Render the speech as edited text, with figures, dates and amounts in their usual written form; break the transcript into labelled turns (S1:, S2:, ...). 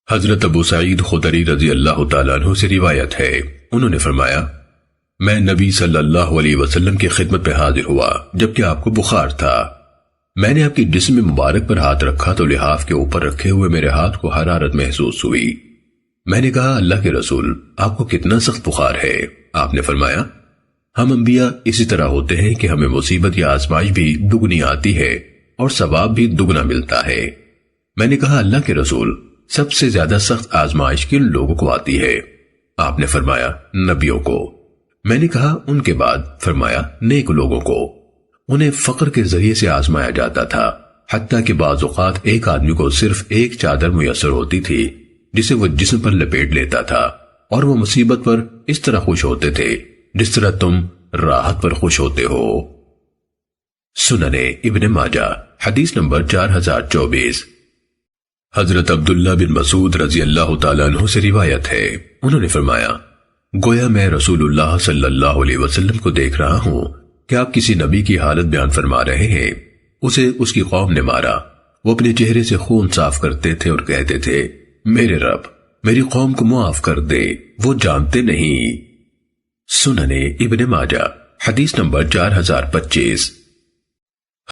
S1: حضرت ابو سعید خدری رضی اللہ تعالیٰ عنہ سے روایت ہے، انہوں نے فرمایا میں نبی صلی اللہ علیہ وسلم کی خدمت پہ حاضر ہوا جبکہ آپ کو بخار تھا۔ میں نے آپ کی جسم مبارک پر ہاتھ رکھا تو لحاف کے اوپر رکھے ہوئے میرے ہاتھ کو حرارت محسوس ہوئی۔ میں نے کہا اللہ کے رسول آپ کو کتنا سخت بخار ہے؟ آپ نے فرمایا ہم انبیاء اسی طرح ہوتے ہیں کہ ہمیں مصیبت یا آزمائش بھی دگنی آتی ہے اور ثواب بھی دگنا ملتا ہے۔ میں نے کہا اللہ کے رسول سب سے زیادہ سخت آزمائش کن لوگوں کو آتی ہے؟ آپ نے فرمایا نبیوں کو۔ میں نے کہا ان کے بعد؟ فرمایا نیک لوگوں کو۔ انہیں فقر کے ذریعے سے آزمایا جاتا تھا، حتیٰ کہ بعض اوقات ایک آدمی کو صرف ایک چادر میسر ہوتی تھی جسے وہ جسم پر لپیٹ لیتا تھا، اور وہ مصیبت پر اس طرح خوش ہوتے تھے جس طرح تم راحت پر خوش ہوتے ہو۔ سننے ابن ماجہ حدیث نمبر 4024۔ حضرت عبداللہ بن مسعود رضی اللہ تعالیٰ عنہ سے روایت ہے، انہوں نے فرمایا گویا میں رسول اللہ صلی اللہ علیہ وسلم کو دیکھ رہا ہوں کہ آپ کسی نبی کی حالت بیان فرما رہے ہیں۔ اسے اس کی قوم نے مارا، وہ اپنے چہرے سے خون صاف کرتے تھے اور کہتے تھے میرے رب میری قوم کو معاف کر دے، وہ جانتے نہیں۔ سننے ابن ماجہ حدیث نمبر 4025۔